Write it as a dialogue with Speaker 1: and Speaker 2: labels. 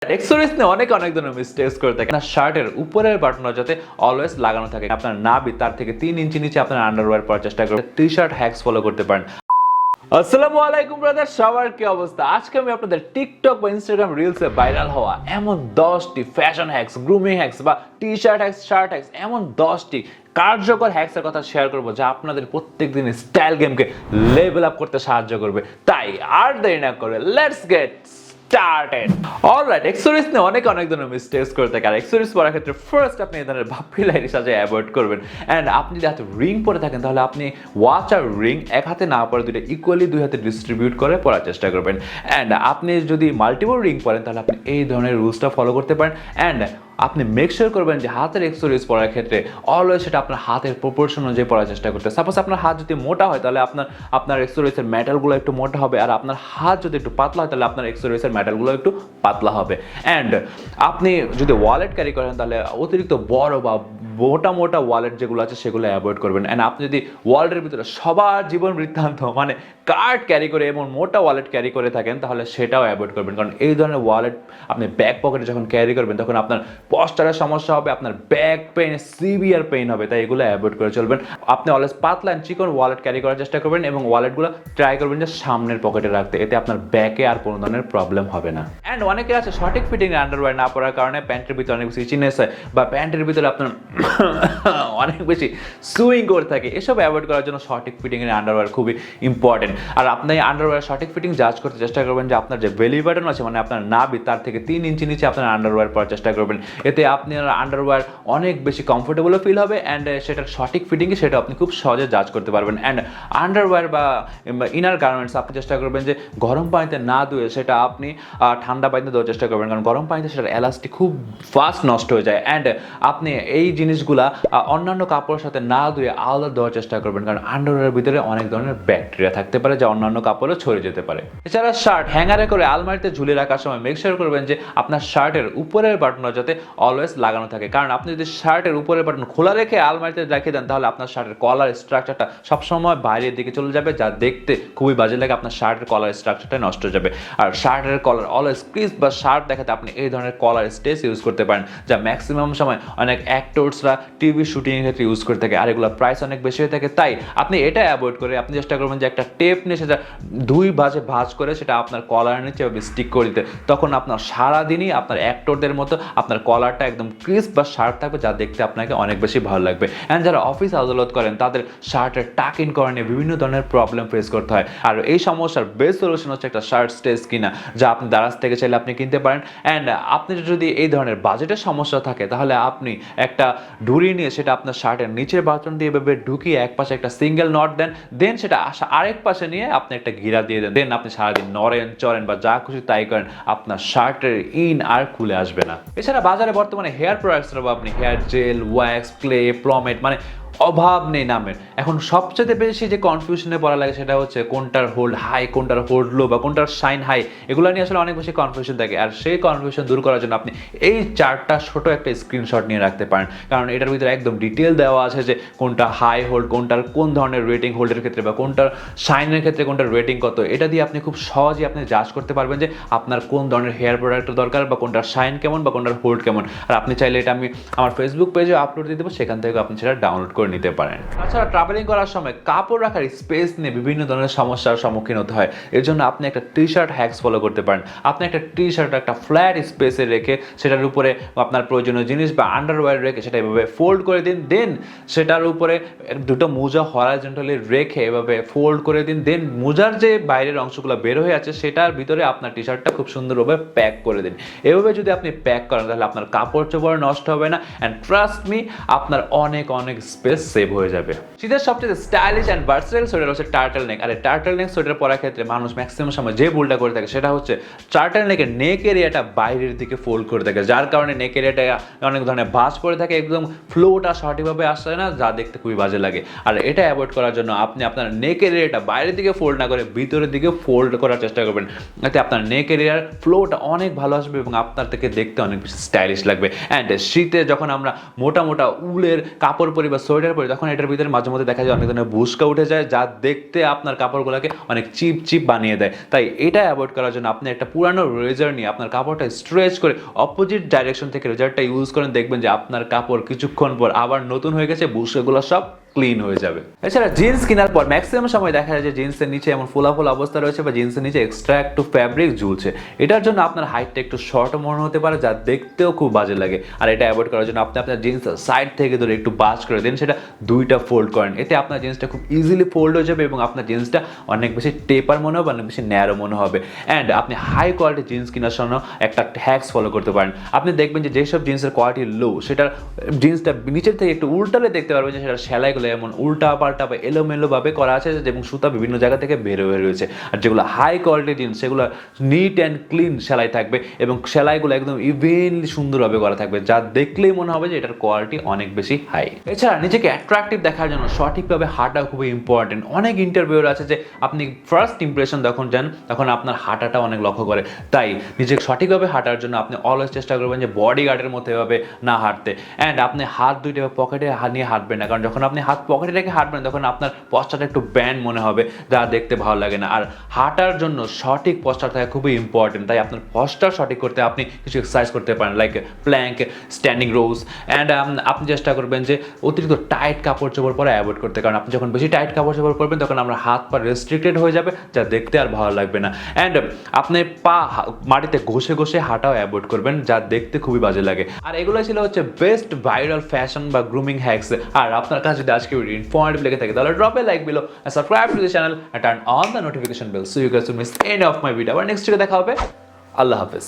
Speaker 1: Accessories নিয়ে অনেক ধরনের মিস্টেকস করে থাকে। আপনার শার্টের উপরের বাটনটা যাতে অলওয়েজ লাগানো থাকে, আপনার নাভি তার থেকে 3 ইঞ্চি নিচে আপনার আন্ডারওয়্যার পরার চেষ্টা করবেন। টি-শার্ট হ্যাকস ফলো করতে পারেন। আসসালামু আলাইকুম ব্রাদার, সবার কি অবস্থা? আজকে আমি আপনাদের টিকটক বা ইনস্টাগ্রাম রিলসে ভাইরাল হওয়া এমন 10টি ফ্যাশন হ্যাকস, গ্রুমিং হ্যাকস বা টি-শার্ট হ্যাকস, শার্ট হ্যাকস, এমন 10টি কার্যকর হ্যাকসের কথা শেয়ার করব যা আপনাদের প্রত্যেকদিন স্টাইল গেমকে লেভেল আপ করতে সাহায্য করবে। তাই আর দেরি না করে let's get started. Alright, accessories নিয়ে অনেক ধরনের মিস্টেকস করে থাকে। আর অ্যাক্সেসরিজ পরার ক্ষেত্রে ফার্স্ট আপনি এই ধরনের ভাপ্পি লাইট সাজে অ্যাভয়েড করবেন। অ্যান্ড আপনি যদি হাতে রিং পরে থাকেন তাহলে আপনি ওয়াচ আর রিং এক হাতে না পরে দুটো ইকুয়ালি দুই হাতে ডিস্ট্রিবিউট করে পরার চেষ্টা করবেন। অ্যান্ড আপনি যদি মাল্টিপল রিং পরেন তাহলে আপনি এই ধরনের রুলসটা ফলো করতে পারেন। অ্যান্ড আপনি মেক শিওর করবেন যে হাতের অ্যাক্সেসরিজ পরার ক্ষেত্রে অলওয়েজ সেটা আপনার হাতের প্রপোর্শন অনুযায়ী পরার চেষ্টা করতে। সাপোজ আপনার হাত যদি মোটা হয় তাহলে আপনার অ্যাক্সেসরিজের মেটালগুলো একটু মোটা হবে, আর আপনার হাত যদি একটু পাতলা হয় তাহলে আপনার অ্যাক্সেসরিজের মেটালগুলো একটু পাতলা হবে। অ্যান্ড আপনি যদি ওয়ালেট ক্যারি করেন তাহলে অতিরিক্ত বড় বা মোটা ওয়ালেট যেগুলো আছে সেগুলো অ্যাভয়েড করবেন। অ্যান্ড আপনি যদি ওয়ালেটের ভিতরে সবার জীবন বৃত্তান্ত মানে কার্ড ক্যারি করে এমন মোটা ওয়ালেট ক্যারি করে থাকেন তাহলে সেটাও অ্যাভয়েড করবেন, কারণ এই ধরনের ওয়ালেট আপনি ব্যাক পকেটে যখন ক্যারি করবেন তখন আপনার পস্টারের সমস্যা হবে, আপনার ব্যাক পেইন, সিভিয়ার পেইন হবে। তাই এগুলো অ্যাভয়েড করে চলবেন। আপনি অলওয়েজ পাতলা অ্যান্ড চিকন ওয়ালেট ক্যারি করার চেষ্টা করবেন এবং ওয়ালেটগুলো ট্রাই করবেন যে সামনের পকেটে রাখতে, এতে আপনার ব্যাকে আর কোনো ধরনের প্রবলেম হবে না। অ্যান্ড অনেকে আছে সঠিক ফিটিং আন্ডারওয়্যার না পরার কারণে প্যান্টের ভিতরে অনেক বেশি ইচিনেস হয় বা প্যান্টের ভিতরে আপনার অনেক বেশি সুইং করে থাকে। এসব অ্যাভয়েড করার জন্য সঠিক ফিটিংয়ের আন্ডারওয়্যার খুবই ইম্পর্টেন্ট। আর আপনি আন্ডারওয়্যার সঠিক ফিটিং জাজ করতে চেষ্টা করবেন যে আপনার যে বেলি বাটন আছে মানে আপনার নাভি তার থেকে 3 ইঞ্চি নিচে আপনার আন্ডারওয়্যার পরার চেষ্টা করবেন। এতে আপনার আন্ডারওয়্যার অনেক বেশি কমফোর্টেবলও ফিল হবে অ্যান্ড সেটার সঠিক ফিটিংয়ে সেটা আপনি খুব সহজে জাজ করতে পারবেন। অ্যান্ড আন্ডারওয়্যার বা ইনার গার্মেন্টস আপনি চেষ্টা করবেন যে গরম পানিতে না ধুয়ে সেটা আপনি ঠান্ডা পানিতে দেওয়ার চেষ্টা করবেন, কারণ গরম পানিতে সেটার এলাস্টিক খুব ফাস্ট নষ্ট হয়ে যায়। অ্যান্ড আপনি এই জিনিসগুলা অন্যান্য কাপড়ের সাথে না ধুয়ে আলাদা দেওয়ার চেষ্টা করবেন, কারণ আন্ডারওয়্যারের ভিতরে অনেক ধরনের ব্যাকটেরিয়া থাকতে পারে যা অন্যান্য কাপড়ে ছড়িয়ে যেতে পারে। এছাড়া শার্ট হ্যাঙ্গারে করে আলমারিতে ঝুলে রাখার সময় মেক শিওর করবেন যে আপনার শার্টের উপরের বাটনটা যাতে অলওয়েজ লাগানো থাকে, কারণ আপনি যদি শার্টের উপরের বাটন খোলা রেখে আলমারিতে রেখে দেন তাহলে আপনার শার্টের কলার স্ট্রাকচারটা সবসময় বাইরের দিকে চলে যাবে, যা দেখতে খুবই বাজে লাগে। আপনার শার্টের কলার স্ট্রাকচারটা নষ্ট হয়ে যাবে। আর শার্টের কলার অলওয়েজ ক্রিস্প বা শার্ট দেখাতে আপনি এই ধরনের কলার স্টেজ ইউজ করতে পারেন, যা ম্যাক্সিমাম সময় অনেক অ্যাক্টরসরা টিভি শুটিংয়ের ক্ষেত্রে ইউজ করে থাকে। আর এগুলোর প্রাইস অনেক বেশি হয়ে থাকে। তাই আপনি এটা অ্যাভয়েড করে আপনি চেষ্টা করবেন যে একটা টেপ নিয়ে সেটা দুই ভাঁজ করে সেটা আপনার কলার নিচে স্টিক করে দিতে। তখন আপনার সারাদিনই আপনার অ্যাক্টরদের মতো আপনার কলারটা একদম ক্রিস্প বা শার্ট থাকবে, যা দেখতে আপনাকে অনেক বেশি ভালো লাগবে। অ্যান্ড যারা অফিস আদালত করেন তাদের শার্টের টাক ইন করা নিয়ে বিভিন্ন ধরনের প্রবলেম ফেস করতে হয়। আর এই সমস্যার বেস্ট সলিউশন হচ্ছে একটা শার্ট স্টেজ কিনা, যা আপনি দারাজ থেকে চাইলে আপনি কিনতে পারেন। অ্যান্ড আপনি যদি এই ধরনের বাজেটের সমস্যা থাকে তাহলে আপনি একটা ঢুরি নিয়ে সেটা আপনার শার্টের নিচের বাটন দিয়ে এভাবে ঢুকিয়ে এক পাশে একটা সিঙ্গেল নট দেন সেটা আরেক পাশে নিয়ে আপনি একটা ঘিরা দিয়ে দেন। আপনি সারাদিন নড়েন চড়েন বা যা খুশি তাই করেন, আপনার শার্টের ইন আর খুলে আসবে না। এছাড়া বাজারে বর্তমানে হেয়ার প্রোডাক্টস আপনি হেয়ার জেল, ওয়্যাক্স, ক্লে, প্লমেট মানে অভাব নেই নামের। এখন সবচেয়ে বেশি যে কনফিউশনে পড়া লাগে সেটা হচ্ছে কোনটার হোল্ড হাই, কোনটার হোল্ড লো বা কোনটার শাইন হাই, এগুলো নিয়ে আসলে অনেক বেশি কনফিউশন থাকে। আর সেই কনফিউশন দূর করার জন্য আপনি এই চারটা ছোট একটা স্ক্রিনশট নিয়ে রাখতে পারেন, কারণ এটার ভিতরে একদম ডিটেল দেওয়া আছে যে কোনটা হাই হোল্ড, কোনটার কোন ধরনের রেটিং হোল্ডের ক্ষেত্রে বা কোনটার শাইনের ক্ষেত্রে কোনটার রেটিং কত। এটা দিয়ে আপনি খুব সহজেই আপনি জাজ করতে পারবেন যে আপনার কোন ধরনের হেয়ার প্রোডাক্টের দরকার বা কোনটার শাইন কেমন বা কোনটার হোল্ড কেমন। আর আপনি চাইলে এটা আমি আমার ফেসবুক পেজে আপলোড দিয়ে দেবো, সেখান থেকে আপনি সেটা ডাউনলোড করে নিতে পারেন। তাছাড়া ট্রাভেলিং করার সময় কাপড় রাখার স্পেস নিয়ে বিভিন্ন ধরনের সমস্যার সম্মুখীন হতে হয়। এর জন্য আপনি একটা টি-শার্ট হ্যাকস ফলো করতে পারেন। আপনি একটা টি-শার্ট একটা ফ্ল্যাট স্পেসে রেখে সেটার উপরে আপনার প্রয়োজনীয় জিনিস বা আন্ডারওয়্যার রেখে সেটা এভাবে ফোল্ড করে দিন। দেন সেটার উপরে দুটো মোজা হরাইজন্টালি রেখে এভাবে ফোল্ড করে দিন। দেন মোজার যে বাইরের অংশগুলো বের হয়ে আছে সেটার ভিতরে আপনার টি-শার্টটা খুব সুন্দরভাবে প্যাক করে দিন। এভাবে যদি আপনি প্যাক করেন তাহলে আপনার কাপড় চোপড় নষ্ট হবে না। অ্যান্ড ট্রাস্ট মি, আপনার অনেক স্পেস সেভ হয়ে যাবে। শীতের সবচেয়ে স্টাইলিশ অ্যান্ড ভার্সেটাইল সোয়েটার হচ্ছে টার্টল নেক। আর এই টার্টল নেক সোয়েটার পরার ক্ষেত্রে মানুষ ম্যাক্সিমাম সময় যে ভুলটা করে থাকে সেটা হচ্ছে টার্টল নেকের নেক এরিয়াটা বাইরের দিকে ফোল্ড করে থাকে, যার কারণে নেক এরিয়াটা অনেক ধরনের ভাঁজ পড়ে থাকে, একদম ফ্লোটা সঠিকভাবে আসে না, যা দেখতে খুবই বাজে লাগে। আর এটা অ্যাভয়েড করার জন্য আপনি আপনার নেক এরিয়াটা বাইরের দিকে ফোল্ড না করে ভিতরের দিকে ফোল্ড করার চেষ্টা করবেন, যাতে আপনার নেক এরিয়ার ফ্লোটা অনেক ভালো আসবে এবং আপনার থেকে দেখতে অনেক বেশি স্টাইলিশ লাগবে। অ্যান্ড শীতে যখন আমরা মোটা উলের কাপড় পরি বা সোয়েটার ওঠার পরে তখন এটার ভিতরে মাঝে মধ্যে দেখা যায় অনেক ধরনের বুশকা উঠে যায়, যা দেখতে আপনার কাপড়গুলোকে অনেক চিপ চিপ বানিয়ে দেয়। তাই এটা অ্যাভয়েড করার জন্য আপনি একটা পুরানো রেজার নিয়ে আপনার কাপড়টা স্ট্রেচ করে অপোজিট ডাইরেকশন থেকে রেজারটা ইউজ করেন, দেখবেন যে আপনার কাপড় কিছুক্ষণ পর আবার নতুন হয়ে গেছে, বুশকাগুলো সব ক্লিন হয়ে যাবে। এছাড়া জিন্স কেনার পর ম্যাক্সিমাম সময় দেখা যায় যে জিন্সের নিচে এমন ফোলা ফোলা অবস্থা রয়েছে বা জিন্সের নিচে এক্সট্রা একটু ফ্যাব্রিক ঝুলছে। এটার জন্য আপনার হাইটটা একটু শর্ট মনে হতে পারে, যা দেখতেও খুব বাজে লাগে। আর এটা অ্যাভয়েড করার জন্য আপনি আপনার জিন্স সাইড থেকে ধরে একটু বাজ করে দেন, সেটা দুইটা ফোল্ড করেন। এতে আপনার জিন্সটা খুব ইজিলি ফোল্ড হয়ে যাবে এবং আপনার জিন্সটা অনেক বেশি টেপার মনে হবে, অনেক বেশি ন্যারো মনে হবে। অ্যান্ড আপনি হাই কোয়ালিটি জিন্স কেনার জন্য একটা হ্যাক্স ফলো করতে পারেন। আপনি দেখবেন যে যেসব জিন্সের কোয়ালিটি লো, সেটার জিন্সটা নিচের থেকে একটু উল্টালে দেখতে পারবেন যে সেটার সেলাইগুলো এমন উল্টা পাল্টা বা এলোমেলোভাবে করা আছে এবং সুতা বিভিন্ন জায়গা থেকে বের হয়ে রয়েছে। আর যেগুলো হাই কোয়ালিটি জিন্স সেগুলো নিট অ্যান্ড ক্লিন সেলাই থাকবে এবং সেলাইগুলো একদম ইভেনলি সুন্দরভাবে করা থাকবে, যা দেখলেই মনে হবে যে এটার কোয়ালিটি অনেক বেশি হাই। এছাড়া নিজেকে অ্যাট্রাকটিভ দেখার জন্য সঠিকভাবে হাঁটা খুবই ইম্পর্টেন্ট। অনেক ইন্টারভিউর আছে যে আপনি ফার্স্ট ইমপ্রেশন যখন যান তখন আপনার হাঁটাটা অনেক লক্ষ্য করে। তাই নিজেকে সঠিকভাবে হাঁটার জন্য আপনি অলওয়েজ চেষ্টা করবেন যে বডি গার্ডের মতো এভাবে না হাঁটতে। অ্যান্ড আপনি হাত দুইটা পকেটে নিয়ে হাঁটবেন না, কারণ যখন আপনি হাত পকেটে রেখে হাঁটবেন তখন আপনার পশ্চারটা একটু ব্যান্ড মনে হবে, যা দেখতে ভালো লাগে না। আর হাঁটার জন্য সঠিক পশ্চার থাকা খুবই ইম্পর্টেন্ট। তাই আপনার পশ্চার সঠিক করতে আপনি কিছু এক্সারসাইজ করতে পারেন, like plank, standing rows. And আপনি চেষ্টা করবেন যে অতিরিক্ত টাইট কাপড় চোপড় পরা অ্যাভয়েড করতে, কারণ আপনি যখন বেশি টাইট কাপড় চোপড় পরবেন তখন আমরা হাত পা রেস্ট্রিক্টেড হয়ে যাবে, যা দেখতে আর ভালো লাগবে না। অ্যান্ড আপনি পা মাটিতে ঘষে ঘষে হাঁটাও অ্যাভয়েড করবেন, যা দেখতে খুবই বাজে লাগে। আর এগুলো ছিল হচ্ছে বেস্ট ভাইরাল ফ্যাশন বা গ্রুমিং হ্যাক্স। আর আপনার কাছে যদি আজকে ভিডিও ইনফরমেটিভ লেগে থাকে তাহলে drop a like below and subscribe to the channel and turn on the notification bell so you guys will miss any of my video. আবার next video দেখা হবে। আল্লাহ হাফেজ।